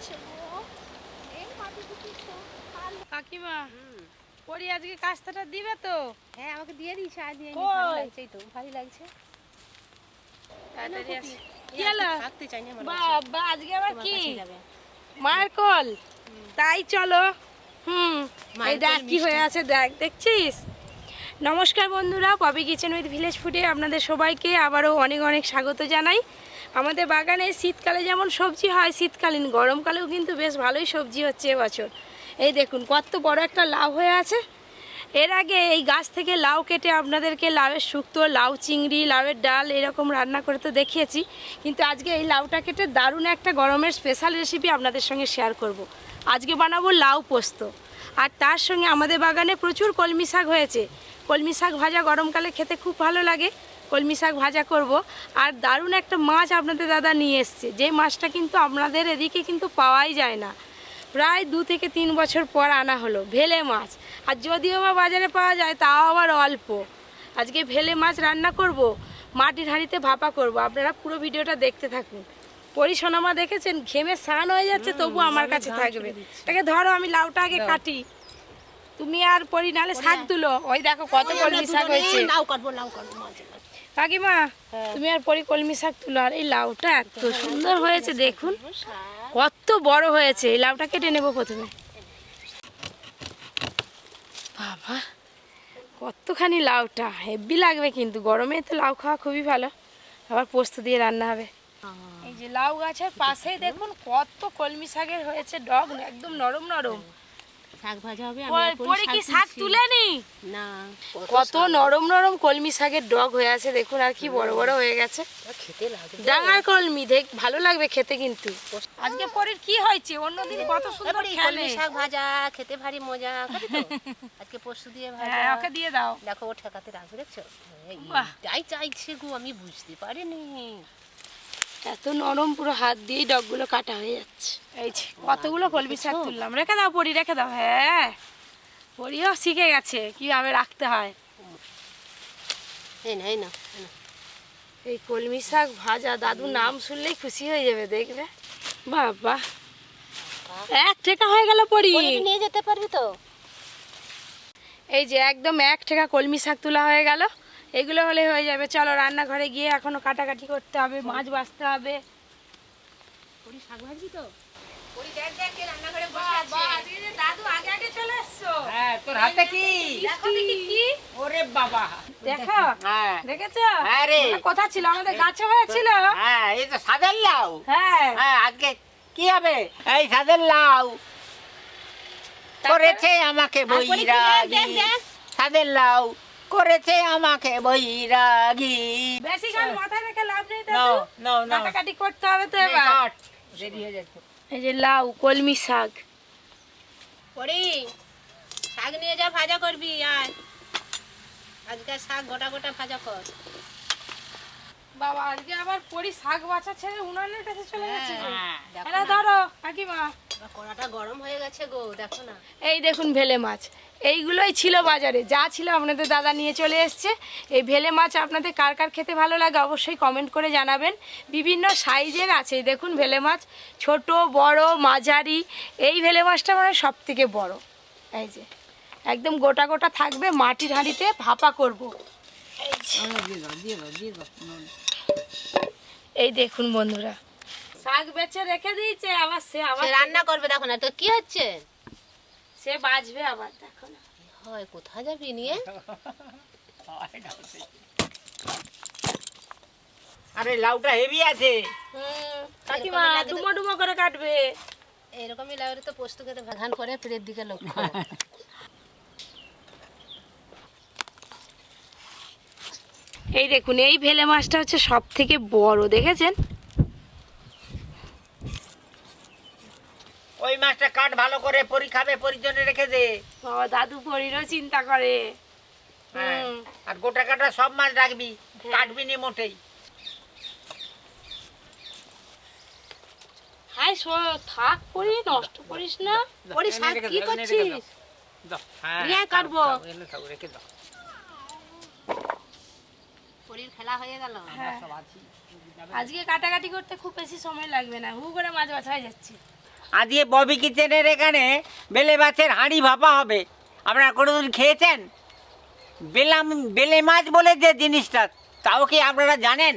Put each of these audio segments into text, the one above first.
লাগছে গো। এই মাটি দিচ্ছো কাকিমা, পরি আজকে কাস্তাটা দিবে তো? হ্যাঁ আমাকে দিয়ে দিস আজ নিয়ে কই? ভালো লাগছে, এই তো ভালো লাগছে। তাড়াতাড়ি আসে। কি কি হলো? থাকতে চাই না আমার কাছে। বাবা আজকে আবার তোমার কি? কাছে যাবে। মায়ের কল। তাই চলো। এই মায়ের দেখ কল কি হয়ে মিষ্টি। আছে, দেখ দেখছিস? নমস্কার বন্ধুরা, পপি কিচেন উইথ ভিলেজ ফুডে আপনাদের সবাইকে আবারও অনেক অনেক স্বাগত জানাই। আমাদের বাগানে শীতকালে যেমন সবজি হয়, শীতকালীন গরমকালেও কিন্তু বেশ ভালোই সবজি হচ্ছে এবছর। এই দেখুন কত বড় একটা লাউ হয়ে আছে। এর আগে এই গাছ থেকে লাউ কেটে আপনাদেরকে লাউয়ের শুক্তো, লাউ চিংড়ি, লাউয়ের ডাল এরকম রান্না করে তো দেখিয়েছি, কিন্তু আজকে এই লাউটা কেটে দারুণ একটা গরমের স্পেশাল রেসিপি আপনাদের সঙ্গে শেয়ার করব। আজকে বানাবো লাউ পোস্ত, আর তার সঙ্গে আমাদের বাগানে প্রচুর কলমি শাক হয়েছে। কলমি শাক ভাজা গরমকালে খেতে খুব ভালো লাগে, কলমি শাক ভাজা করব। আর দারুণ একটা মাছ আপনাদের দাদা নিয়ে এসছে, যে মাছটা কিন্তু আপনাদের এদিকে কিন্তু পাওয়াই যায় না। প্রায় 2 থেকে 3 বছর পর আনা হলো ভেলে মাছ, আর যদিও বা বাজারে পাওয়া যায় তাও আবার অল্প। আজকে ভেলে মাছ রান্না করব, মাটির হাঁড়িতে ভাপা করব। আপনারা পুরো ভিডিওটা দেখতে থাকুন। পরিসোনামা দেখেছেন ঘেমে স্নান হয়ে যাচ্ছে, তবু আমার কাছে থাকবে। তাকে ধরো, আমি লাউটা আগে কাটি, তুমি আর পরি নালে শাক তুলো। ওই দেখো কত কলমি শাক হয়েছে। লাউ কাটবো মাঝে। কাকিমা, তুমি আর পরি কলমি শাক তুলো। আর এই লাউটা এত সুন্দর হয়েছে দেখুন, কত বড় হয়েছে। এই লাউটা কেটে নেব প্রথমে। বাবা কতখানি লাউটা, হেভি লাগবে কিন্তু গরমে তো লাউ খাওয়া খুবই ভালো। আবার পোস্ত দিয়ে রান্না হবে। এই যে লাউ গাছের পাশেই দেখুন কত কলমি শাকের হয়েছে ডগ, একদম নরম নরম। শাক ভাজা হবে। পরে কি শাক তুলেনি? না, কত নরম নরম কলমি শাকের ডগ হয়ে আছে দেখুন, আর কি বড় বড় হয়ে গেছে। খেতে লাগবে। ডাঙার কলমি, দেখ ভালো লাগবে খেতে। কিন্তু আজকে পরের কি হয়েছে, অন্যদিন কত সুন্দর খেলে। কলমি শাক ভাজা খেতে ভারী মজা। খাবি তো? আজকে পোস্ত দিয়ে ভাজা। হ্যাঁ ওকে দিয়ে দাও। দেখো ও ঠেকাতে রাখবে, দেখছো? বাহ। তাই চাইছে গো, আমি বুঝতে পারিনি। এত নরম, পুরো হাত দিয়েই ডগগুলো কাটা হয়ে যাচ্ছে। এই যে কতগুলো কলমি শাক তুললাম। রেখে দাও পরি, রেখে দাও। হ্যাঁ পরিও শিখে গেছে কিভাবে রাখতে হয়। এই না, এই না, এই না। এই কলমি শাক ভাজা দাদু নাম শুনলেই খুশি হয়ে যাবে, দেখবে। বাবা এক ঠেকা হয়ে গেল পরি। নিয়ে যেতে পারবি তো? এই যে একদম এক ঠেকা কলমি শাক তোলা হয়ে গেল। এগুলো হলে হয়ে যাবে। চলো রান্নাঘরে গিয়ে এখনো কাটাকাটি করতে হবে, মাছ বাছতে হবে। পরি শাক ভাজবি তো? দাদু আগে আগে চলে এসছো। হ্যাঁ, তোর হাতে কি? দেখো দেখি কি। ওরে বাবা, দেখো, হ্যাঁ দেখেছো? হ্যাঁ রে। ওটা কোথা ছিল? আমাদের গাছে হয়েছিল। হ্যাঁ, এই তো সাদের লাউ। হ্যাঁ হ্যাঁ, আজকে কি হবে? এই সাদের লাউ করেছে আমাকে বৈরাগী। সাদের লাউ করেছে আমাকে বৈরাগী। বেশি গান মাথায় রেখে লাভ নেই নাও দাদু। নাও নাও, কাটাকাটি করতে হবে তো এবার। কাট, রেডি হয়ে যাচ্ছে। এই যে লাউ, কলমি শাক। পরি শাক নিয়ে যা, ভাজা করবি। আর আজকে শাক গোটা গোটা ভাজা কর। বাবা আজকে আবার পরি শাক বাছা ছেড়ে উনানের কাছে চলে গেছে। হ্যাঁ, এটা ধরো কাকিমা। কড়াটা গরম হয়ে গেছে গো, দেখো না। এই দেখুন ভেলে মাছ, এইগুলোই ছিল বাজারে, যা ছিল আপনাদের দাদা নিয়ে চলে এসছে। এই ভেলে মাছ আপনাদের কার কার খেতে ভালো লাগে অবশ্যই কমেন্ট করে জানাবেন। বিভিন্ন সাইজের আছে, এই দেখুন ভেলে মাছ, ছোট বড় মাঝারি। এই ভেলে মাছটা মানে সব থেকে বড়। এই যে একদম গোটা গোটা থাকবে, মাটির হাঁড়িতে ভাপা করব। এই যে এই দেখুন বন্ধুরা, শাক বেচে রেখে দিয়েছে, আবার সে আবার রান্না করবে, দেখো না তো কি হচ্ছে। সে বাজবে আবার, দেখো না। হয় কোথায় যাবি নিয়ে? আরে লাউটা হেভি আছে। কাকিমা ডুমো ডুমো করে কাটবে। এরকমই লাউরে তো পোস্ত খেতে ভাগান করে ফিরের দিকে লক্ষ্য। এই দেখুন এই ভেলে মাছটা হচ্ছে সব থেকে বড়, দেখেছেন? ওই মাছটা কাট ভালো করে, পরি খাবে, পরির জন্য রেখে দে। বাবা দাদু পরিরও চিন্তা করে। হ্যাঁ, আর গোটা কাটা সব মাছ রাখবি, কাটবি নি মোটেই। হাই থাক পরি, নষ্ট করিস না। পরি শাক কি করছিস? নিয়ে কাটবো। রেখে দাও। পরির খেলা হয়ে গেল। আজকে কাটাকাটি করতে খুব বেশি সময় লাগবে না, হু করে মাছ বাছা হয়ে যাচ্ছে। আজকে ববি কিচেনের এখানে বেলে মাছের হাঁড়ি ভাপা হবে। আপনারা কোনোদিন খেয়েছেন? বেলে মাছ বলে যে জিনিসটা, তাও কি আপনারা জানেন?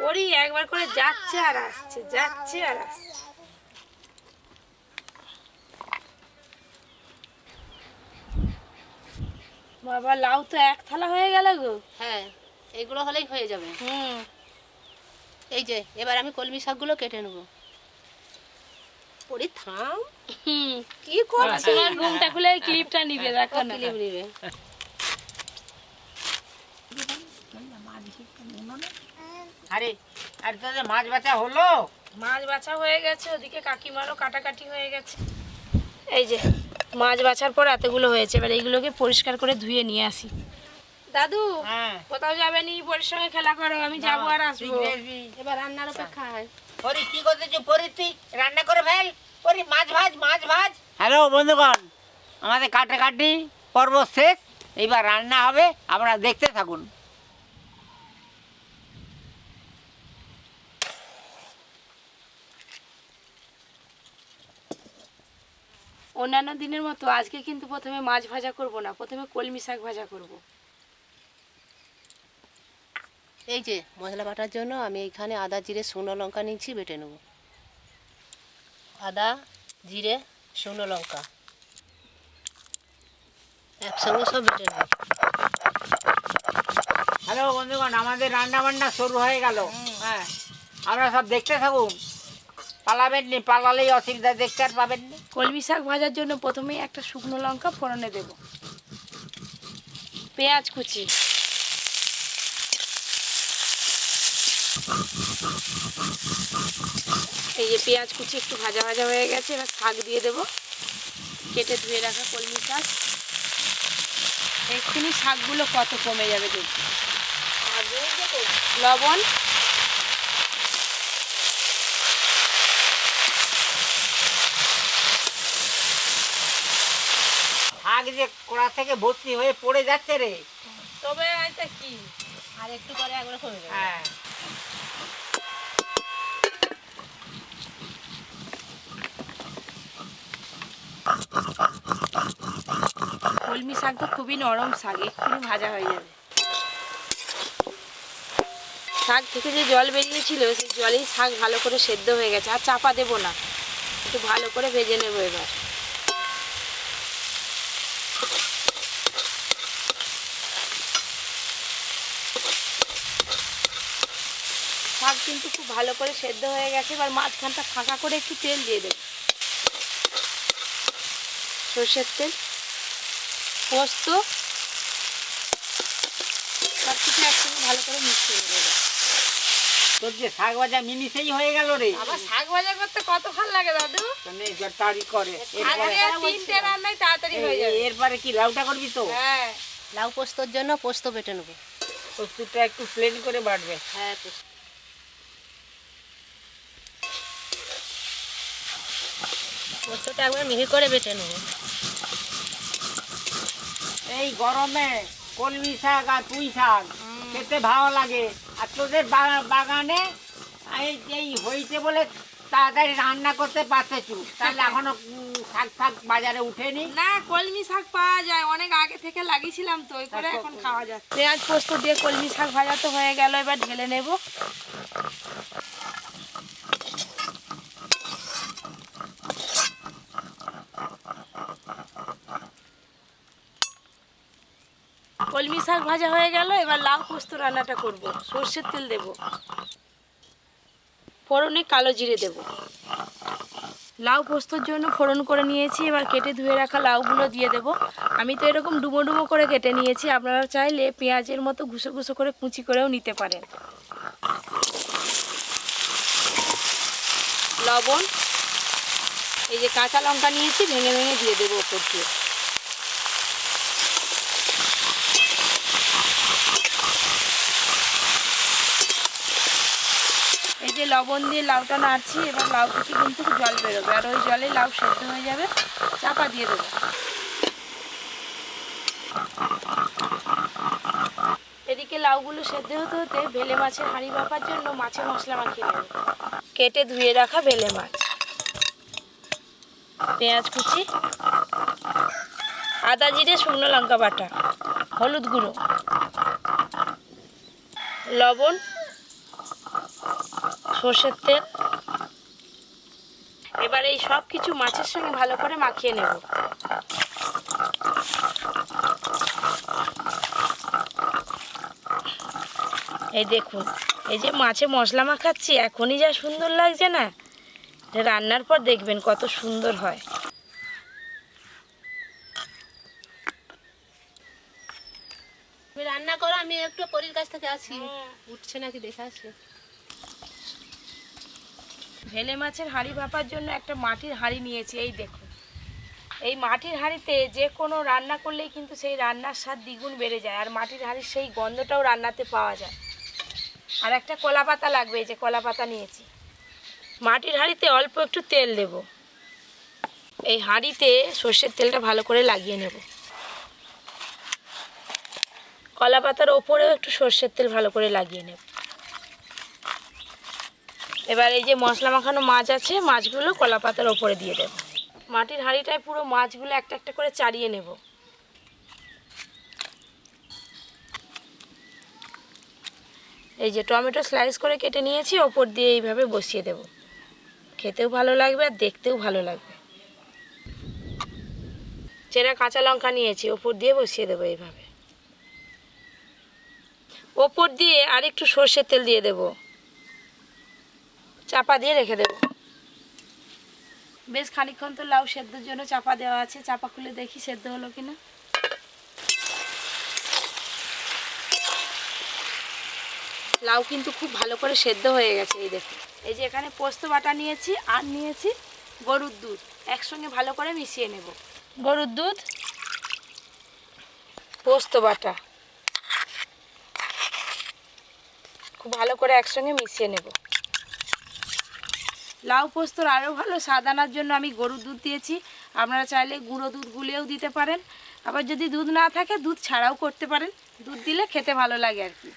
ওরই একবার করে যাচ্ছে আর আসছে, যাচ্ছে আর আসছে। বাবা, লাউ তো এক থালা হয়ে গেল গো। হ্যাঁ, এইগুলো হলেই হয়ে যাবে। হুম। এই যে এবার আমি কলমি শাকগুলো কেটে নেবো। পরি থাম, কি করছিস? তোমার রুমটা খুলে ক্লিপটা নিবে, দেখো না। ক্লিপ নিবে। আরে আর তো যে মাছ বাছা হলো। মাছ বাছা হয়ে গেছে, ওদিকে কাকিমারও কাটাকাটি হয়ে গেছে। এই যে মাছ বাছার পর এতগুলো হয়েছে, এবার এইগুলোকে পরিষ্কার করে ধুয়ে নিয়ে আসি। দাদু, হ্যাঁ, কোথাও যাবে নি? পরের সঙ্গে খেলা করো, আমি যাবো আর আসবো। এবার রান্নার অপেক্ষায়। পরি কি করতেছো? পরি তুই রান্না করে ফেল। পরি মাছ ভাজ, মাছ ভাজ। হ্যালো বন্ধুগণ, আমাদের কাটাকাটি পর্ব শেষ, এইবার রান্না হবে, আপনারা দেখতে থাকুন। অন্যান্য দিনের মতো আজকে কিন্তু প্রথমে মাছ ভাজা করব না, প্রথমে কলমি শাক ভাজা করব। এই যে মশলা বাটার জন্য আমি এইখানে আদা জিরে শুকনো লঙ্কা নিচ্ছি, বেটে নেব। আদা জিরে শুকনো লঙ্কা একসঙ্গে সব বেটে নেব। হ্যালো বন্ধুগণ, আমাদের রান্না বান্না শুরু হয়ে গেল। হ্যাঁ, আপনারা সব দেখতে থাকুন, পালাবেন নি, পালালেই অসুবিধা, দেখতে আর পাবেন নি। কলমি শাক ভাজার জন্য প্রথমেই একটা শুকনো লঙ্কা ফোড়নে দেব, পেঁয়াজ কুচি, এই যে পেঁয়াজ কুচি একটু ভাজা ভাজা হয়ে গেছে, এবার শাক দিয়ে দেব, কেটে ধুয়ে রাখা কলমি শাক। এক্ষুনি শাকগুলো কত কমে যাবে দেখি। লবণ, শাক যে কোড়া থেকে ভর্তি হয়ে পড়ে যাচ্ছে রে। তবে এটা কি, আর একটু পরে একবার করে দেবো। হ্যাঁ, কলমি শাক তো খুবই নরম শাক, এক্ষুনি ভাজা হয়ে যাবে। শাক থেকে যে জল বেরিয়েছিল সেই জলেই শাক ভালো করে সেদ্ধ হয়ে গেছে, আর চাপা দেবো না, একটু ভালো করে ভেজে নেবো এবার। শাক কিন্তু খুব ভালো করে সেদ্ধ হয়ে গেছে, এবার মাঝখানটা ফাঁকা করে একটু তেল দিয়ে দেবো, সর্ষের তেল, পোস্ত, সব কিছু একসঙ্গে ভালো করে মিশিয়ে দেবো। তোর যে শাক ভাজা মিনিশেই হয়ে গেল রে। আবার শাক ভাজা করতে কতক্ষণ লাগে দাদু? তাড়াতাড়ি করে। আজকে তিনটে রান্নায় তাড়াতাড়ি হয়ে যাবে। এরপরে কি লাউটা করবি তো? হ্যাঁ, লাউ পোস্তর জন্য পোস্ত বেটে নেবো। প্রস্তুতটা একটু প্লেন করে বাটবে। হ্যাঁ, পোস্তটা একবার মিহি করে বেটে নেবো। এই গরমে কলমি শাক আর পুঁই শাক খেতে ভালো লাগে। আর তোদের বাগানে এই হয়েছে বলে তাড়াতাড়ি রান্না করতে পারতেছু, তাহলে এখনো শাক ফাক বাজারে উঠেনি। না, কলমি শাক পাওয়া যায়, অনেক আগে থেকে লাগিয়েছিলাম তো, ওই করে এখন খাওয়া যায়। পেঁয়াজ পোস্ত দিয়ে কলমি শাক ভাজা তো হয়ে গেল, এবার ঢেলে নেব। কলমি শাক ভাজা হয়ে গেল, এবার লাউ পোস্ত রান্নাটা করব। সর্ষের তেল দেব, ফোড়নে কালো জিরে দেব। লাউ পোস্তর জন্য ফোড়ন করে নিয়েছি, এবার কেটে ধুয়ে রাখা লাউগুলো দিয়ে দেব। আমি তো এরকম ডুমো ডুমো করে কেটে নিয়েছি, আপনারা চাইলে পেঁয়াজের মতো ঘুষো ঘুষো করে কুচি করেও নিতে পারেন। লবণ, এই যে কাঁচা লঙ্কা নিয়েছি ভেঙে ভেঙে দিয়ে দেবো ওপর দিয়ে। এই যে লবণ দিয়ে লাউটা নাড়ছি, এবার লাউ থেকে কিন্তু জল বেরোবে, আর ওই জলে লাউ সেদ্ধ হয়ে যাবে। চাপা দিয়ে দেবো। এদিকে এদিকে লাউগুলো সেদ্ধ হতে হতে বেলে মাছের হাঁড়ি ভাপার জন্য মাছের মশলা মাখিয়ে নেব। কেটে ধুয়ে রাখা বেলে মাছ, পেঁয়াজ কুচি, আদা জিরে শুকনো লঙ্কা বাটা, হলুদ গুঁড়ো, লবণ, সর্ষের তেল। এবার এই সব কিছু মাছের সঙ্গে ভালো করে মাখিয়ে নেব। এই দেখুন, এই যে মাছে মশলা মাখাচ্ছি এখনই যা সুন্দর লাগছে না, রান্নার পর দেখবেন কত সুন্দর হয়। তুমি রান্না করো, আমি একটু পরির কাছ থেকে আসি, উঠছে নাকি দেখে আসি। ভেলে মাছের হাঁড়ি ভাপার জন্য একটা মাটির হাঁড়ি নিয়েছি। এই দেখুন, এই মাটির হাঁড়িতে যে কোনো রান্না করলেই কিন্তু সেই রান্নার স্বাদ দ্বিগুণ বেড়ে যায়, আর মাটির হাঁড়ির সেই গন্ধটাও রান্নাতে পাওয়া যায়। আর একটা কলা পাতা লাগবে, এই যে কলা পাতা নিয়েছি। মাটির হাঁড়িতে অল্প একটু তেল দেব। এই হাঁড়িতে সর্ষের তেলটা ভালো করে লাগিয়ে নেব। কলা পাতার ওপরেও একটু সর্ষের তেল ভালো করে লাগিয়ে নেব। এবার এই যে মশলা মাখানো মাছ আছে, মাছগুলো কলা পাতার ওপরে দিয়ে দেব। মাটির হাঁড়িটায় পুরো মাছগুলো একটা একটা করে চাড়িয়ে নেব। এই যে টমেটো স্লাইস করে কেটে নিয়েছি, ওপর দিয়ে এইভাবে বসিয়ে দেব। খেতেও ভালো লাগবে আর দেখতেও ভালো লাগবে। চেরা কাঁচা লঙ্কা নিয়েছি, ওপর দিয়ে বসিয়ে দেবো এইভাবে। ওপর দিয়ে আর একটু সর্ষের তেল দিয়ে দেব, চাপা দিয়ে রেখে দেব। বেশ খানিকক্ষণ তো লাউ সেদ্ধর জন্য চাপা দেওয়া আছে, চাপা খুলে দেখি সেদ্ধ হলো কিনা। লাউ কিন্তু খুব ভালো করে সেদ্ধ হয়ে গেছে। এই দেখুন, এই যে এখানে পোস্ত বাটা নিয়েছি আর নিয়েছি গরুর দুধ, একসঙ্গে ভালো করে মিশিয়ে নেব। গরুর দুধ, পোস্ত বাটা খুব ভালো করে একসঙ্গে মিশিয়ে নেব। লাউ পোস্তর আরও ভালো স্বাদ আনার জন্য আমি গরুর দুধ দিয়েছি। আপনারা চাইলে গুঁড়ো দুধ গুলিয়েও দিতে পারেন, আবার যদি দুধ না থাকে দুধ ছাড়াও করতে পারেন। দুধ দিলে খেতে ভালো লাগে আর কি।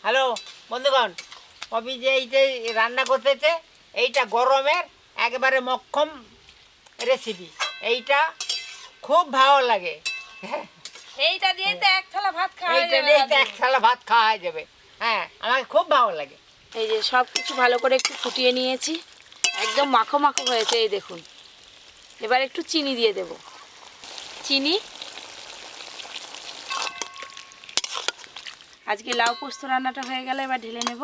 হ্যালো বন্ধুগণ, কবি যে এইটা রান্না করতেছে, এইটা গরমের একেবারে মক্ষম রেসিপি। এইটা খুব ভালো লাগে। এইটা দিয়ে তো এক থালা ভাত খাওয়া এইটা দিয়ে তো এক থালা ভাত খাওয়া হয়ে যাবে। হ্যাঁ, আমাকে খুব ভালো লাগে। এই যে সব কিছু ভালো করে একটু ফুটিয়ে নিয়েছি, একদম মাখো মাখো হয়েছে। এই দেখুন, এবার একটু চিনি দিয়ে দেব। চিনি, আজকে লাউ পোস্ত রান্নাটা হয়ে গেলে এবার ঢেলে নেব।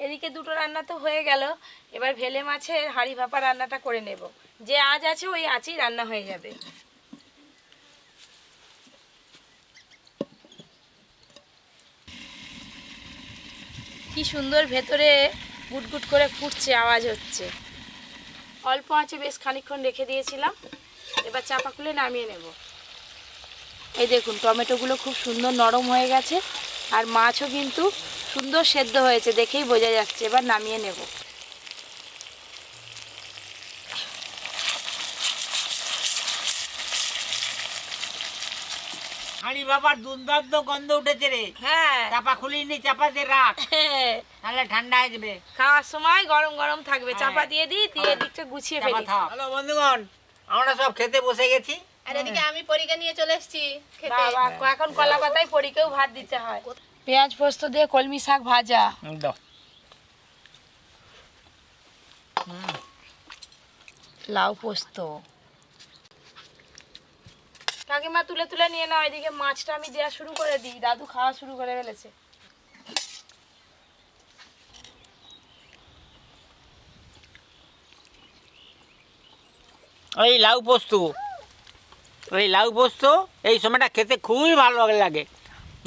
এদিকে দুটো রান্না তো হয়ে গেল, এবার ভেলে মাছের হাঁড়ি ভাপা রান্নাটা করে নেব। যে আঁচ আছে ওই আঁচেই রান্না হয়ে যাবে। কি সুন্দর ভেতরে গুটগুট করে ফুটছে, আওয়াজ হচ্ছে। অল্প আঁচে বেশ খানিকক্ষণ রেখে দিয়েছিলাম, এবার চাপা খুলে নামিয়ে নেব। এই দেখুন, টমেটোগুলো খুব সুন্দর নরম হয়ে গেছে, আর মাছও কিন্তু সুন্দর সেদ্ধ হয়েছে, দেখেই বোঝা যাচ্ছে। এবার নামিয়ে নেব। হাঁড়ি বাবার দুর্দান্ত গন্ধ উঠেছে রে। হ্যাঁ, চাপা খুলিনি, চাপা দিয়ে রাখ, তাহলে ঠান্ডা হয়ে যাবে। খাওয়ার সময় গরম গরম থাকবে। হ্যাঁ। চাপা দিয়ে দিই, দিয়ে দিকটা গুছিয়ে ফেলি। হ্যালো বন্ধুগণ, আমরা সব খেতে বসে গেছি। আর এদিকে আমি পরীকে নিয়ে চলে এসেছি খেতে। বাবা, এখন কলা পাতায় পরীকেও ভাত দিতে হয়। পেঁয়াজ পোস্ত দিয়ে কলমি শাক ভাজা, লাউ পোস্ত। কাকিমা তুলে তুলে নিয়ে নাও, এদিকে মাছটা আমি দেওয়া শুরু করে দিই। দাদু খাওয়া শুরু করে ফেলেছে। ওই লাউ পোস্ত, ওই লাউ পোস্ত এই সময়টা খেতে খুবই ভালো লাগে।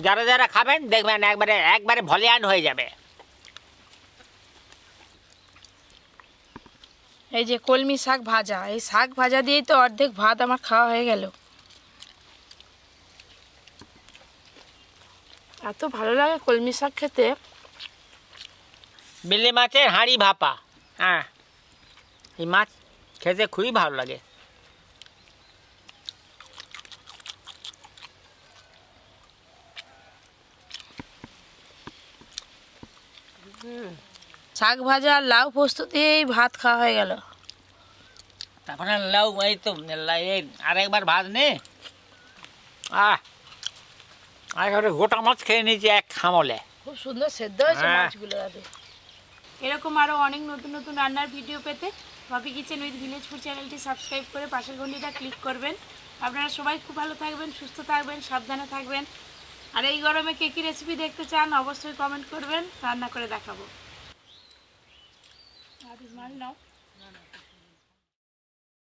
যারা যারা খাবেন দেখবেন একবারে একবারে ভলিয়ান হয়ে যাবে। এই যে কলমি শাক ভাজা, এই শাক ভাজা দিয়েই তো অর্ধেক ভাত আমার খাওয়া হয়ে গেল। এত ভালো লাগে কলমি শাক খেতে। বেলে মাছের হাঁড়ি ভাপা, হ্যাঁ এই মাছ খেতে খুবই ভালো লাগে। শাক ভাজা আর লাউ পোস্ত দিয়েই ভাত খাওয়া হয়ে গেল। তারপরে লাউ এই তো এই আরেকবার ভাত নে। আর গোটা মাছ খেয়ে নিয়েছি এক খামলে। খুব সুন্দর সেদ্ধ হয়েছে হ্যাঁ। মাছগুলো। এরকম আরও অনেক নতুন নতুন রান্নার ভিডিও পেতে Popy kitchen with village food চ্যানেলটি সাবস্ক্রাইব করে পাশের ঘন্টিটা ক্লিক করবেন। আপনারা সবাই খুব ভালো থাকবেন, সুস্থ থাকবেন, সাবধানে থাকবেন। আর এই গরমে কে কী রেসিপি দেখতে চান অবশ্যই কমেন্ট করবেন, রান্না করে দেখাবো। নাও।